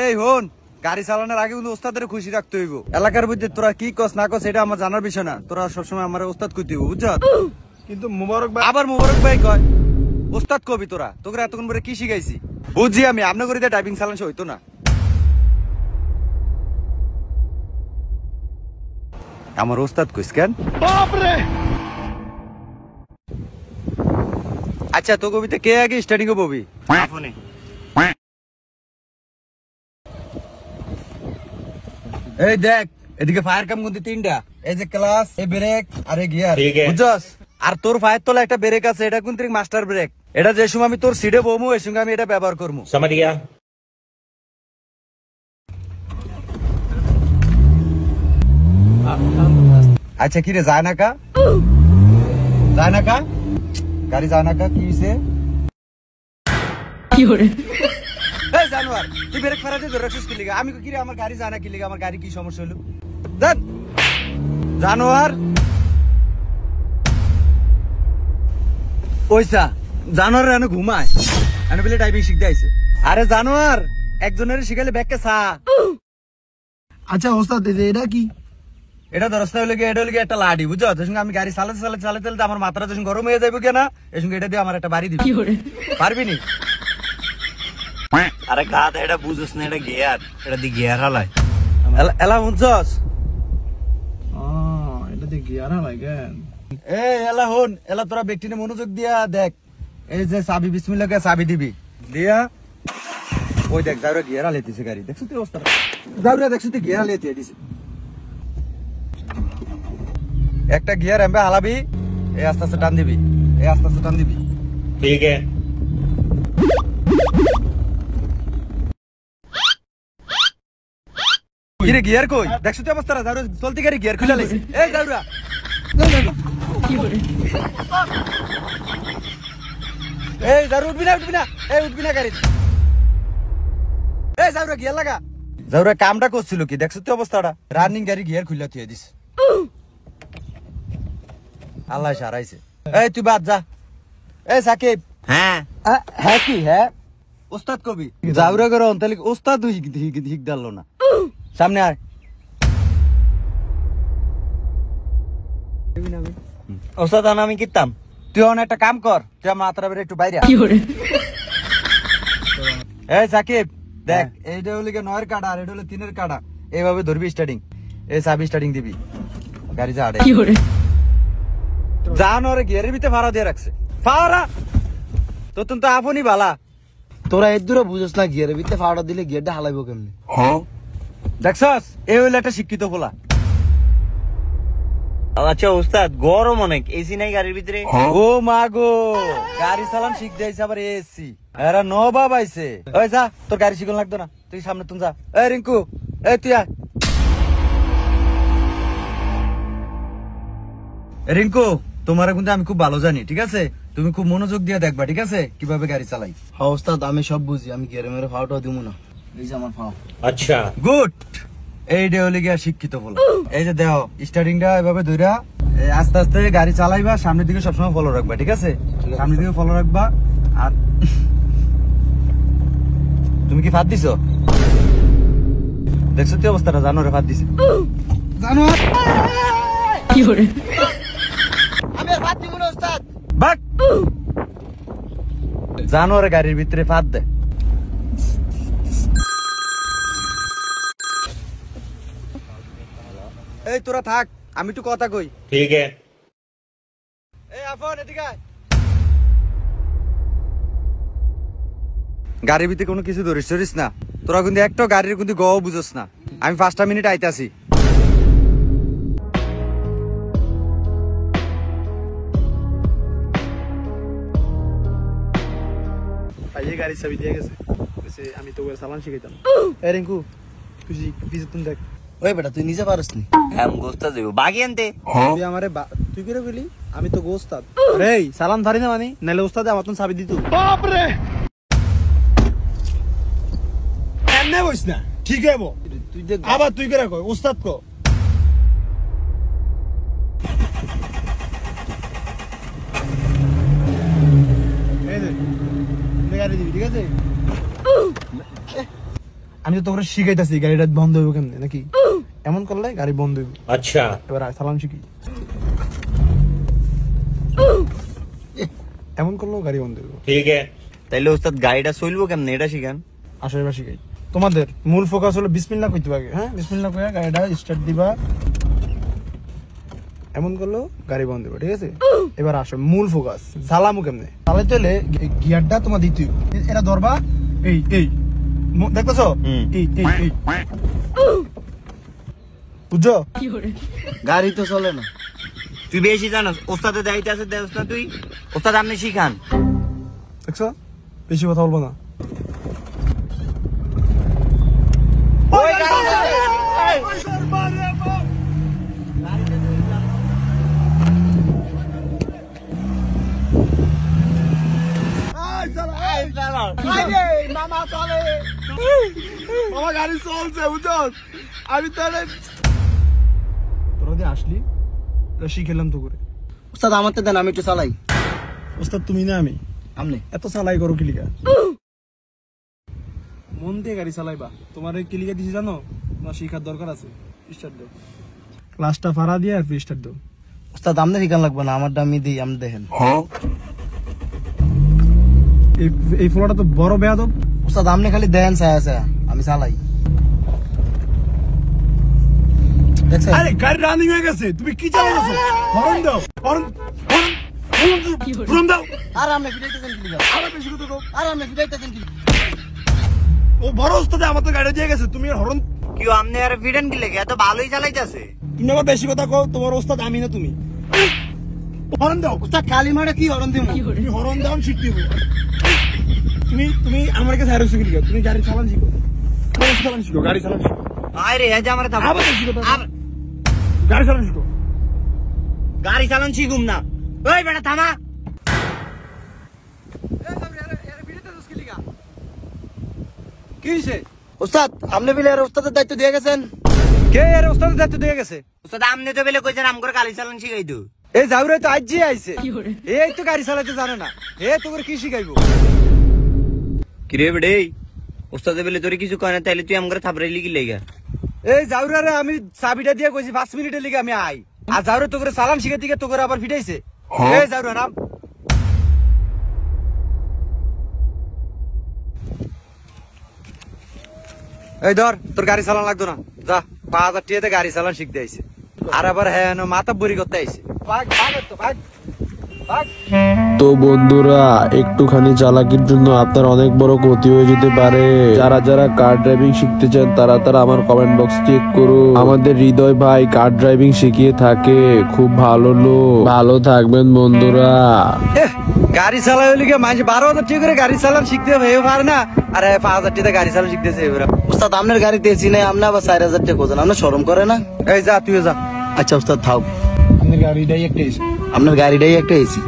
এই হন, গাড়ি চালানোর আগে কিন্তু ওস্তাদের খুশি রাখতে হইব। এলাকার মধ্যে তোরা কি কস না কস এটা আমার জানার বিষয় না, তোরা সবসময় আমার ওস্তাদ কইতে হইব, বুঝছ? কিন্তু মুবারক ভাই আবার মুবারক ভাই কয় ওস্তাদ কবি তোরা, তোকে এতক্ষণ পরে কি শিখাইছি? বুঝছি আমি, আপনি করে ড্রাইভিং চালান সে হইতো না। আমার ওস্তাদ কইস কেন? আচ্ছা, তো কবিতে কে আগে স্টার্টিং এ ববি? আপনি এই দেখ, এদিকে ফায়ার কাম কিন্তু তিনটা, এই যে ক্লাস, এই ব্রেক আর এই গিয়ার, বুঝছস? আর তোর ফায়ার তলা একটা ব্রেক আছে, এটা কিন্তু মাস্টার ব্রেক। এটা যে সময় আমি তোর সিটে বমু এই সঙ্গে আমি এটা ব্যবহার করবো। আচ্ছা কি রে, যায় না কা? যায় না কা? গাড়ি যায় না কা? কি হইছে? কি হরে? এই জানোয়ার, তুই ব্রেক ফেরাতে ধরে রাখছিস কি লিগা? আমি কি রে, আমার গাড়ি যায় না কি লিগা? আমার গাড়ি কি সমস্যা হলো? দেখ জানোয়ার, ওইসা জানোয়ার এনে ঘুমায়, এনে বলে ড্রাইভিং শিখতে আইছে। আরে জানোয়ার, একজনের শিখাইলে ব্যাগকে সা। আচ্ছা ওস্তাদ এটা কি? এটা দরস্তা হলে এটা হলে একটা লাডি, বুঝছো? তোর সঙ্গে আমি গাড়ি চালাতে চালাতে চালাতে চালাতে আমার মাথাটা যখন গরম হয়ে যাবে কেনা, এর সঙ্গে এটা দিয়ে আমার একটা বাড়ি দিবি, পারবি নি? আরে গাধা, এটা বুঝছ না, এটা গিয়ার, এটা দি গিয়ার হালায়। এলা বুঝছস? এটা দি গিয়ার হালায় কেন? এই এলা হন, এলা তোরা ব্যক্তিনে মনোযোগ দিয়া দেখ। এই যে চাবি, বিসমিল্লাহ কে চাবি দিবি, দিয়া ওই দেখ যাওরা গিয়ার হালাইতেছে গাড়ি, দেখছো তুই অবস্থা? যাওরা দেখছো তুই গিয়ার হালাইতে দিছে। একটা গিয়ার এমবে হালাবি, এই আস্তে আস্তে টান দিবি, এই আস্তে আস্তে টান দিবি, ঠিক আছে? কিরে গিয়ার কই? দেখছো তুই অবস্থা? যাওরা চলতি গাড়ি গিয়ার খুলে লাইছে। এই যাওরা এই যাওরা উঠবি না, উঠবি না, এই উঠবি না গাড়ি। এই যাওরা গিয়ার লাগা। যাওরা কামটা করছিল কি, দেখছো তুই অবস্থাটা? রানিং গাড়ি গিয়ার খুলে থুয়ে দিস। আল্লাহ সারাইছে। এই তুই বাদ যা। এই সাকিব। হ্যাঁ হ্যাঁ কি হ্যাঁ? ওস্তাদ কবি যাওরা করে অন্তলিক ওস্তাদ হিক ডাললো না। সামনে আয়। ওস্তাদ আমি কিতাম। তুই অনেক একটা কাম কর, তুই আমার মাথার বেড়ে একটু বাইরে। এই সাকিব দেখ, এইটা হলো নয়ের কাটা আর এটা হলো 3-এর কাটা, এইভাবে ধরবি স্টার্টিং, এই চাবি স্টার্টিং দিবি, গাড়ি যা আড়ে জানো রে, গিয়ারের ভিতরে ফাড়া দিয়ে রাখছে। ফাড়া তোর তো আপনি বালা, তোরা এর দূরে বুঝছ না, গিয়ারের ভিতরে ফাওয়াটা দিলে গিয়ারটা হালাইবো কেমনে? দেখছস? এই হইলো একটা শিক্ষিত পোলা। আচ্ছা ওস্তাদ, গরম অনেক, এসি নাই গাড়ির ভিতরে? ও মা গো, গাড়ি চালান শিখতে আইছে আবার এসি, এরা নবাব আইছে। ওই যা, তোর গাড়ি শিখন লাগতো না, তুই সামনে তুই যা। এই রিঙ্কু, এই তুই আয়। রিঙ্কু, তোমার কিন্তু আমি খুব ভালো জানি, ঠিক আছে? তুমি খুব মনোযোগ দিয়ে দেখবা, ঠিক আছে, কিভাবে গাড়ি চালাই। হ্যাঁ ওস্তাদ, আমি সব বুঝি, আমি গিয়ারে মেরে ফাওয়াটা দিব না। এই যে আমার ফাও। আচ্ছা গুড, এই ডে হলে গিয়া শিক্ষিত বলো। এই যে দেখো স্টার্টিংটা এভাবে ধইরা আস্তে আস্তে গাড়ি চালাইবা, সামনের দিকে সবসময় ফলো রাখবা, ঠিক আছে? সামনের দিকে ফলো রাখবা। আর তুমি কি ফাঁদ দিছো? দেখছো তুই অবস্থাটা? জানোয়ারে ফাঁদ দিছে। জানোয়ার কি করে? আমি আর ফাঁদ দিব না ওস্তাদ। বাক, জানোয়ারে গাড়ির ভিতরে ফাঁদ দেয়। এই তোরা থাক, আমি একটু কথা কই। ঠিক আছে? এই আফন এদিকে আয়। গাড়ির ভিতরে কোনো কিছু ধরিস না, তোরা কিন্তু একটা গাড়ির কিন্তু গও বুঝস না। আমি 5টা মিনিট আইতাছি। ভাইয়ে গাড়ি চাবি দিয়ে গেছে, আমি তো চালান শিখাইতাম। এই রিঙ্কু, তুই তুমি দেখ। ওই বেটা, তুই নিজে পারস নি? হ্যাঁ গোস্তা দেব বাকি আনতে। তুই আমারে তুই করে বলি আমি তো গোস্তাদ। আরে সালাম ধারি না মানি, নাইলে ওস্তাদে আমার তো চাবি দিত। বাপ রে, এমনে বইস না, ঠিক হইব। তুই দেখ আবার তুই করে কই ওস্তাদ কো। এই দে গাড়ি দিবি, ঠিক আছে? আমি তো তোকে শিখাইতেছি গাড়িটা বন্ধ হইব কেমনে নাকি এমন করলে গাড়ি বন্ধ হইব अच्छा এবার চালান শিখি এমন করলেও গাড়ি বন্ধ হইব ठीक है তাইলে ওস্তাদ গাড়িটা চলবো কেমনে এটা শিখান। আসো এবার শিখাই তোমাদের মূল ফোকাস হলো বিসমিল্লাহ কইতে হবে হ্যাঁ বিসমিল্লাহ কইয়া গাড়িটা স্টার্ট দিবা এমন করলেও গাড়ি বন্ধ হবে ঠিক আছে এবার আসো মূল ফোকাস চালামু কেমনে চালাইতে হলে গিয়ারটা তোমার দিতে হইব এটা ধরবা এই দেখতেছো এই বুঝছো গাড়ি তো চলে না। তুই বেশি জানাস, ওস্তাদের দায়িত্ব আছে দেওস না তুই। ওস্তাদ আপনি শিখান। দেখছো বেশি কথা বলবো না আমার গাড়ি চলছে বুঝছো আমি তাহলে তোরা দিয়ে আসলি শিখেলাম তো করে ওস্তাদ আমার তো দেন আমি একটু চালাই। ওস্তাদ তুমি না আমি আমনে এত চালাই করো কিলিকা মন দিয়ে গাড়ি চালাইবা তোমার এই কিলিকা দিছি জানো তোমার শিখার দরকার আছে স্টার্ট দাও ক্লাসটা ফাড়া দিয়ে আর স্টার্ট দাও ওস্তাদ আমনে শিখান লাগবে না, আমারটা আমি দিই, আপনি দেখেন। এই ফ্লোটা তো বড় বেয়াদব ওস্তাদ আমনে খালি দেন ছায়া ছায়া, আমি চালাই। দেখছেন আরে গাড়ি রানিং হয়ে গেছে তুমি কি চালাইছো হর্ন দাও হর্ন দাও আর আমনে ফিটাইতেছেন কি লিগা? আরে বেশি কথা কও আর আমনে ফিটাইতেছেন কি লিগা? ও বড় ওস্তাদে আমার তো গাড়ি দিয়ে গেছে তুমি হর্ন কি আপনি আর ফিডেন কি লেগে এত ভালোই চালাইতেছে। তুমি আবার বেশি কথা কও তোমার ওস্তাদ আমি না তুমি হর্ন দাও ওস্তাদ কালিমাটা কি হরন দিমু? তুমি হর্ন দাও শিখতে হবে তুমি আমার কাছে হারছো কি লিগা তুমি গাড়ি চালান শিখো গাড়ি চালান শিখো গাড়ি চালান শিখো আরে এই যে আমার থাম। আবার বেশি কথা কও। গাড়ি চালান শিখো গাড়ি চালান শিখুম না। ওই বেটা থামা। কি হইছে ওস্তাদ আমনে বিলে আর ওস্তাদের দায়িত্ব দিয়ে গেছেন। কে এর ওস্তাদের দায়িত্ব দিয়ে গেছে ওস্তাদ আপনি তো বেলে কইছেন আম করে গাড়ি চালান শিখাই তো। এই জাউরে তো আজ আইছে এই তো গাড়ি চালাতে জানে না এ তোর কি শিখাইবো কি রে বেড়ে ওস্তাদের বেলে তোরে কিছু কয় না তাইলে তুই আম করে থাপড়াইলি কি লেগা? এই জাউরারে আমি চাবিটা দিয়ে কইছি 5 মিনিটের লিগে আমি আই আর জাউরে তো করে চালান শিখাই দিকে তো করে আবার ফিটাইছে এই জাউরা নাম এই ধর তোর গাড়ি চালান লাগতো না যা 5000 টাকাতে গাড়ি চালান শিখতে আইছে আর আবার হ্যাঁ মাথা বড়ি করতে আইছে ভাগ ভাগ তো ভাগ ভাগ তো বন্ধুরা একটুখানি চালাকির জন্য আপনার অনেক বড় ক্ষতি হয়ে যেতে পারে। যারা যারা কার ড্রাইভিং শিখতে চান তারা তারা আমার কমেন্ট বক্স চেক করুন। আমাদের হৃদয় ভাই কার ড্রাইভিং শিখিয়ে থাকে, খুব ভালো লোক। ভালো থাকবেন বন্ধুরা। গাড়ি চালাই লিগে মানুষ 12,000 টাকা করে গাড়ি চালান শিখতে হবে পারে না আর 5,000 টাকা গাড়ি চালান শিখতেছে এবার ওস্তাদ আপনার গাড়িতে এসি নাই, আপনি আবার 4,000 টাকা খোঁজেন, আপনি শরম করে না? এই যা তুই যা আচ্ছা ওস্তাদ থাক, আপনার গাড়িটাই একটা এসি আপনার গাড়িটাই একটা এসি।